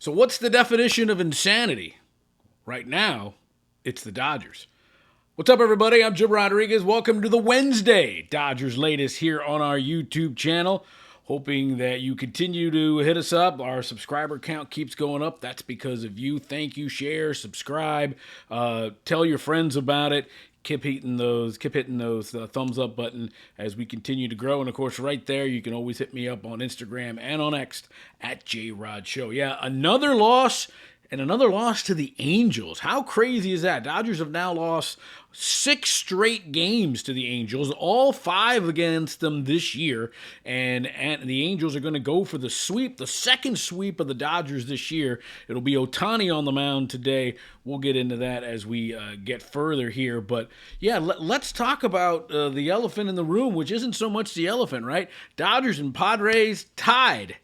So, what's the definition of insanity? Right now, it's the Dodgers. What's up, everybody? I'm Jim Rodriguez. Welcome to the Wednesday Dodgers latest here on our YouTube channel. Hoping that you continue to hit us up. Our subscriber count keeps going up. That's because of you. Thank you. Share, subscribe, tell your friends about it. Keep hitting those thumbs up button as we continue to grow. And of course, right there, you can always hit me up on Instagram and on X at JRodShow. Yeah, another loss. And another loss to the Angels. How crazy is that? Dodgers have now lost 6 straight games to the Angels, all 5 against them this year. And the Angels are going to go for the sweep, the second sweep of the Dodgers this year. It'll be Ohtani on the mound today. We'll get into that as we get further here. But yeah, let's talk about the elephant in the room, which isn't so much the elephant, right? Dodgers and Padres tied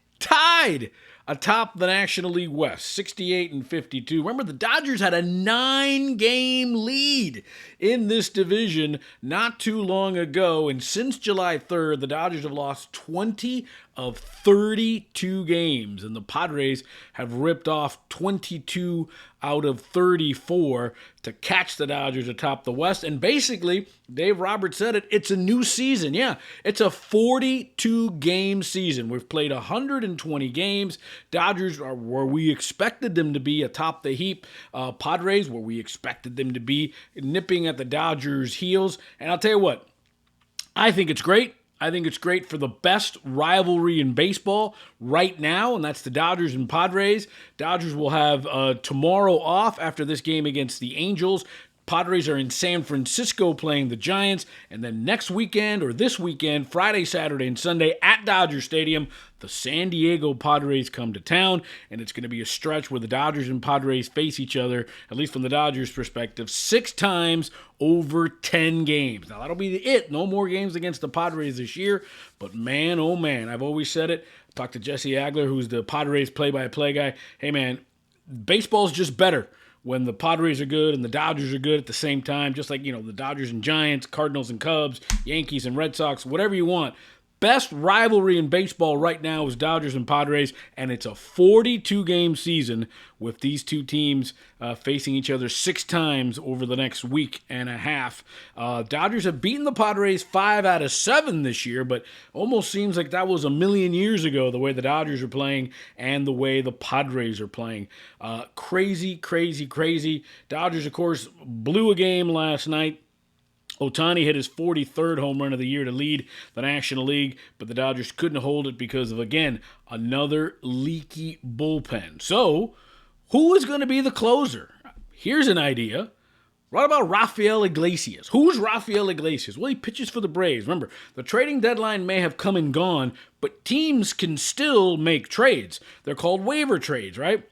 atop the National League West, 68 and 52. Remember, the Dodgers had a 9-game lead in this division not too long ago, and since July 3rd, the Dodgers have lost 20 of 32 games, and the Padres have ripped off 22 out of 34 to catch the Dodgers atop the West. And basically, Dave Roberts said it, it's a new season. Yeah, it's a 42-game season. We've played 120 games. Dodgers are where we expected them to be atop the heap. Padres, where we expected them to be, nipping at the Dodgers' heels. And I'll tell you what, I think it's great. I think it's great for the best rivalry in baseball right now, and that's the Dodgers and Padres. Dodgers will have tomorrow off after this game against the Angels. Padres are in San Francisco playing the Giants, and then next weekend, or this weekend, Friday, Saturday, and Sunday at Dodger Stadium, the San Diego Padres come to town, and it's going to be a stretch where the Dodgers and Padres face each other, at least from the Dodgers' perspective, 6 times over 10 games. Now, that'll be it. No more games against the Padres this year, but man, oh man, I've always said it. I talked to Jesse Agler, who's the Padres play-by-play guy. Hey man, baseball's just better when the Padres are good and the Dodgers are good at the same time, just like, the Dodgers and Giants, Cardinals and Cubs, Yankees and Red Sox, whatever you want. Best rivalry in baseball right now is Dodgers and Padres, and it's a 42-game season with these two teams facing each other 6 times over the next week and a half. Dodgers have beaten the Padres 5 out of 7 this year, but almost seems like that was a million years ago, the way the Dodgers are playing and the way the Padres are playing. Crazy. Dodgers, of course, blew a game last night. Ohtani hit his 43rd home run of the year to lead the National League, but the Dodgers couldn't hold it because of, again, another leaky bullpen. So, who is going to be the closer? Here's an idea. What about Rafael Iglesias? Who's Rafael Iglesias? Well, he pitches for the Braves. Remember, the trading deadline may have come and gone, but teams can still make trades. They're called waiver trades, right?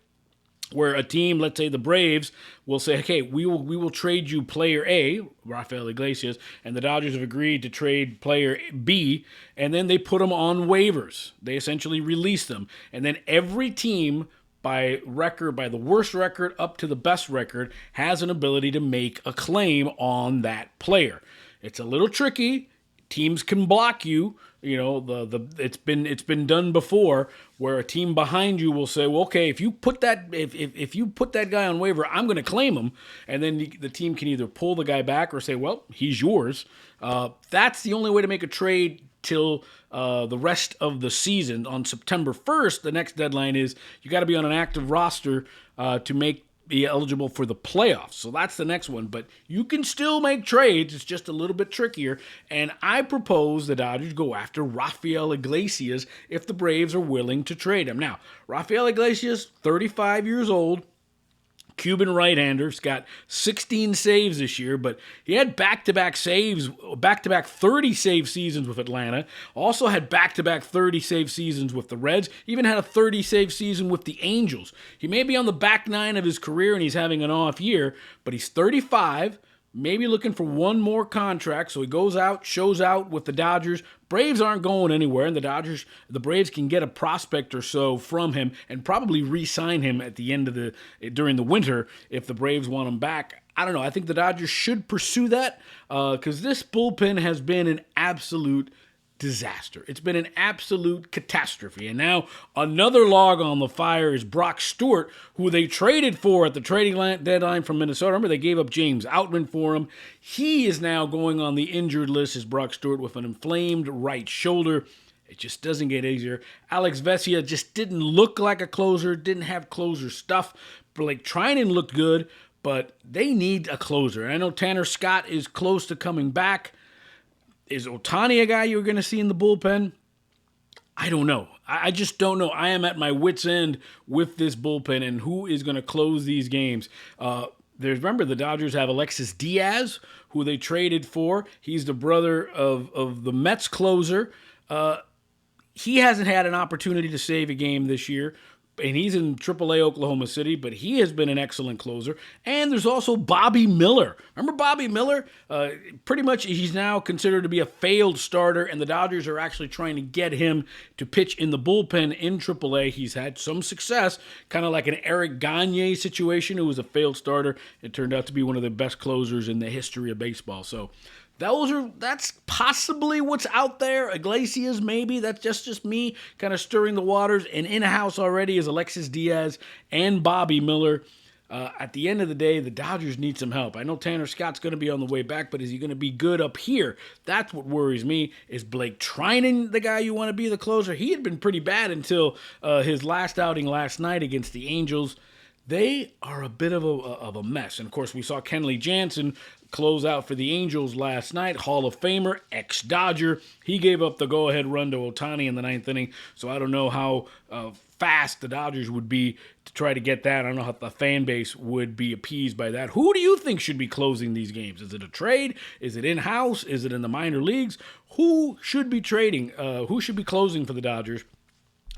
Where a team, let's say the Braves, will say, okay, we will trade you player A, Rafael Iglesias, and the Dodgers have agreed to trade player B, and then they put them on waivers. They essentially release them. And then every team, by the worst record up to the best record, has an ability to make a claim on that player. It's a little tricky. Teams can block you. It's been done before where a team behind you will say, well, okay, if you put that guy on waiver, I'm going to claim him, and then the team can either pull the guy back or say, well, he's yours. That's the only way to make a trade till the rest of the season. On September 1st, the next deadline is you got to be on an active roster to be eligible for the playoffs. So that's the next one. But you can still make trades. It's just a little bit trickier. And I propose the Dodgers go after Rafael Iglesias if the Braves are willing to trade him. Now, Rafael Iglesias, 35 years old, Cuban right-hander. He's got 16 saves this year, but he had back-to-back 30 save seasons with Atlanta. Also had back-to-back 30 save seasons with the Reds. Even had a 30 save season with the Angels. He may be on the back 9 of his career and he's having an off year, but he's 35, maybe looking for one more contract, so he goes out, shows out with the Dodgers. Braves aren't going anywhere, and the Braves can get a prospect or so from him and probably re-sign him at the end during the winter if the Braves want him back. I don't know. I think the Dodgers should pursue that because this bullpen has been an absolute disaster. It's been an absolute catastrophe. And now another log on the fire is Brock Stewart, who they traded for at the trading deadline from Minnesota. Remember, they gave up James Outman for him. He is now going on the injured list as Brock Stewart with an inflamed right shoulder. It just doesn't get easier. Alex Vesia just didn't look like a closer, didn't have closer stuff. Blake Trinan looked good, but they need a closer. And I know Tanner Scott is close to coming back. Is Ohtani a guy you're going to see in the bullpen? I don't know. I just don't know. I am at my wit's end with this bullpen and who is going to close these games. Remember, the Dodgers have Alexis Diaz, who they traded for. He's the brother of the Mets closer. He hasn't had an opportunity to save a game this year, and he's in AAA Oklahoma City, but he has been an excellent closer. And there's also Bobby Miller. Remember Bobby Miller? Pretty much he's now considered to be a failed starter, and the Dodgers are actually trying to get him to pitch in the bullpen in AAA. He's had some success, kind of like an Eric Gagne situation, who was a failed starter. It turned out to be one of the best closers in the history of baseball. So that's possibly what's out there. Iglesias, maybe. That's just me kind of stirring the waters. And in-house already is Alexis Diaz and Bobby Miller. At the end of the day, the Dodgers need some help. I know Tanner Scott's going to be on the way back, but is he going to be good up here? That's what worries me. Is Blake Trinan the guy you want to be the closer? He had been pretty bad until his last outing last night against the Angels. They are a bit of a mess. And, of course, we saw Kenley Jansen close out for the Angels last night. Hall of Famer, ex-Dodger. He gave up the go-ahead run to Ohtani in the ninth inning, so I don't know how fast the Dodgers would be to try to get that. I don't know how the fan base would be appeased by that. Who do you think should be closing these games? Is it a trade? Is it in-house? Is it in the minor leagues? Who should be trading? Who should be closing for the Dodgers?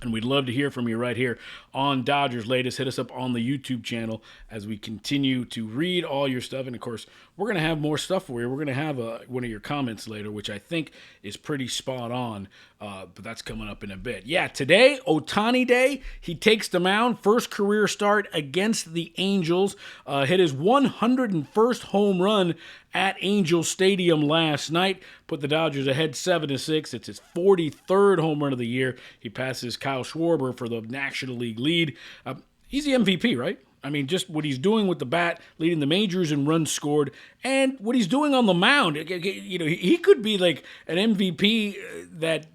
And we'd love to hear from you right here on Dodgers Latest. Hit us up on the YouTube channel as we continue to read all your stuff. And, of course, we're going to have more stuff for you. We're going to have one of your comments later, which I think is pretty spot on. But that's coming up in a bit. Yeah, today, Ohtani Day. He takes the mound. First career start against the Angels. Hit his 101st home run at Angel Stadium last night. Put the Dodgers ahead 7-6. It's his 43rd home run of the year. He passes Kyle Schwarber for the National League lead. He's the MVP, right? I mean, just what he's doing with the bat, leading the majors in runs scored, and what he's doing on the mound. You know, he could be like an MVP that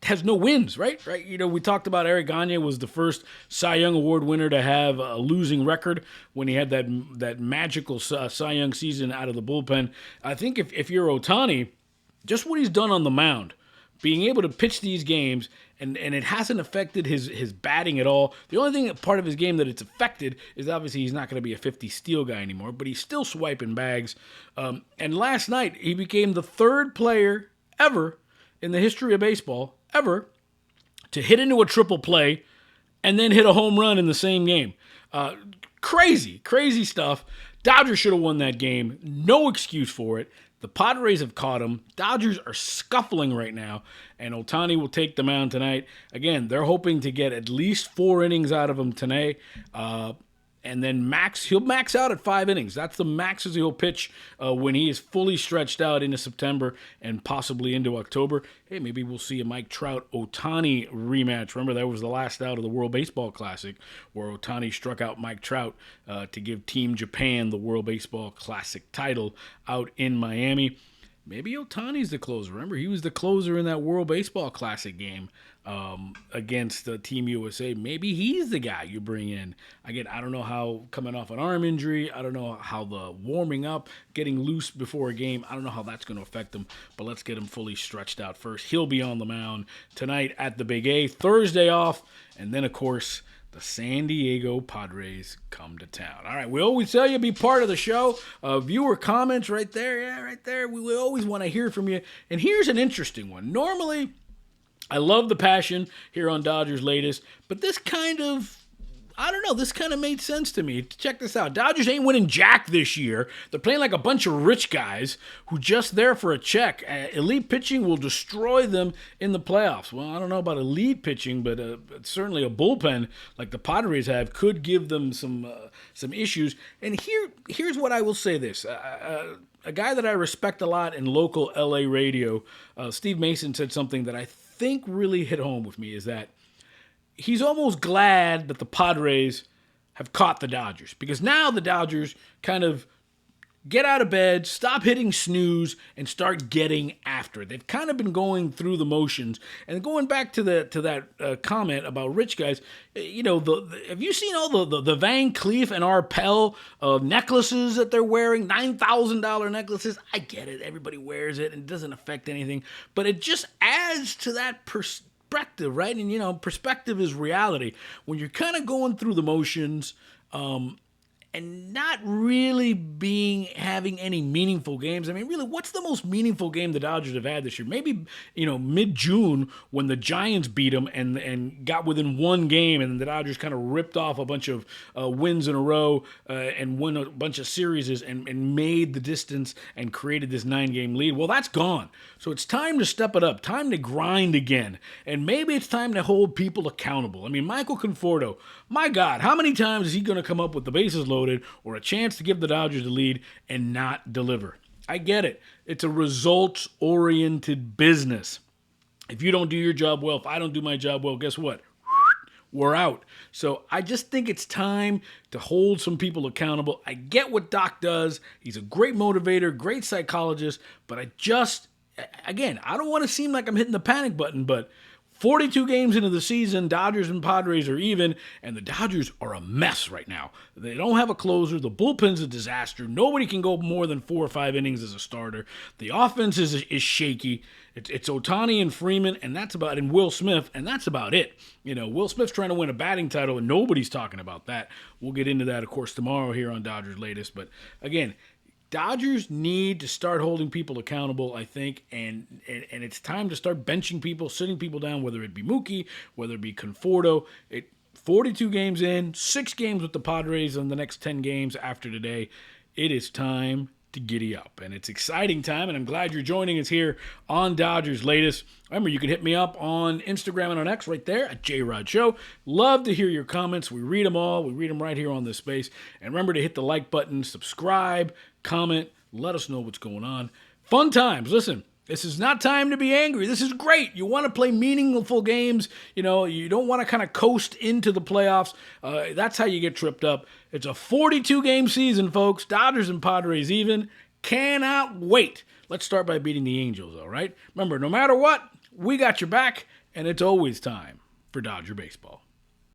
has no wins, right? You know, we talked about Eric Gagne was the first Cy Young Award winner to have a losing record when he had that magical Cy Young season out of the bullpen. I think if you're Ohtani, just what he's done on the mound, being able to pitch these games, and it hasn't affected his batting at all. The only thing, part of his game that it's affected is obviously he's not going to be a 50 steal guy anymore, but he's still swiping bags. And last night, he became the third player ever in the history of baseball, ever, to hit into a triple play and then hit a home run in the same game. Crazy stuff. Dodgers should have won that game. No excuse for it. The Padres have caught him. Dodgers are scuffling right now, and Ohtani will take the mound tonight. Again, they're hoping to get at least 4 innings out of him tonight. And then he'll max out at 5 innings. That's the maxes he'll pitch when he is fully stretched out into September and possibly into October. Hey, maybe we'll see a Mike Trout-Ohtani rematch. Remember, that was the last out of the World Baseball Classic where Ohtani struck out Mike Trout to give Team Japan the World Baseball Classic title out in Miami. Maybe Ohtani's the closer. Remember, he was the closer in that World Baseball Classic game against Team USA. Maybe he's the guy you bring in. Again, I don't know how, coming off an arm injury, I don't know how the warming up, getting loose before a game, I don't know how that's going to affect him, but let's get him fully stretched out first. He'll be on the mound tonight at the Big A. Thursday off, and then, of course, the San Diego Padres come to town. All right, we always tell you be part of the show. Viewer comments right there. Yeah, right there. We always want to hear from you. And here's an interesting one. Normally, I love the passion here on Dodgers Latest, but this kind of made sense to me. Check this out. Dodgers ain't winning jack this year. They're playing like a bunch of rich guys who just there for a check. Elite pitching will destroy them in the playoffs. Well, I don't know about elite pitching, but certainly a bullpen like the Padres have could give them some issues. And here's what I will say this. a guy that I respect a lot in local LA radio, Steve Mason, said something that I think really hit home with me, is that he's almost glad that the Padres have caught the Dodgers, because now the Dodgers kind of get out of bed, stop hitting snooze, and start getting after it. They've kind of been going through the motions. And going back to that comment about rich guys, have you seen all the Van Cleef and Arpel necklaces that they're wearing? $9,000 necklaces. I get it. Everybody wears it, and it doesn't affect anything. But it just adds to that perspective, right? And, perspective is reality. When you're kind of going through the motions, and not really having any meaningful games. I mean, really, what's the most meaningful game the Dodgers have had this year? Maybe, mid-June when the Giants beat them and got within one game, and the Dodgers kind of ripped off a bunch of wins in a row and won a bunch of series and made the distance and created this 9-game lead. Well, that's gone. So it's time to step it up, time to grind again, and maybe it's time to hold people accountable. I mean, Michael Conforto, my God, how many times is he going to come up with the bases loaded or a chance to give the Dodgers the lead and not deliver? I get it. It's a results-oriented business. If you don't do your job well, if I don't do my job well, guess what? We're out. So I just think it's time to hold some people accountable. I get what Doc does. He's a great motivator, great psychologist, but I don't want to seem like I'm hitting the panic button, but 42 games into the season, Dodgers and Padres are even, and the Dodgers are a mess right now. They don't have a closer. The bullpen's a disaster. Nobody can go more than 4 or 5 innings as a starter. The offense is shaky. It's Ohtani and Freeman, and Will Smith, and that's about it. Will Smith's trying to win a batting title, and nobody's talking about that. We'll get into that, of course, tomorrow here on Dodgers Latest. But again, Dodgers need to start holding people accountable, I think, and it's time to start benching people, sitting people down, whether it be Mookie, whether it be Conforto. 42 games in, 6 games with the Padres in the next 10 games after today. It is time to giddy up, and it's exciting time, and I'm glad you're joining us here on Dodgers Latest. Remember, you can hit me up on Instagram and on X right there at JRod Show. Love to hear your comments. We read them all. We read them right here on this space. And remember to hit the like button, subscribe, comment, let us know what's going on. Fun times. Listen, this is not time to be angry. This is great. You want to play meaningful games. You don't want to kind of coast into the playoffs. That's how you get tripped up. It's a 42-game season, folks. Dodgers and Padres even. Cannot wait. Let's start by beating the Angels, all right? Remember, no matter what, we got your back, and it's always time for Dodger baseball.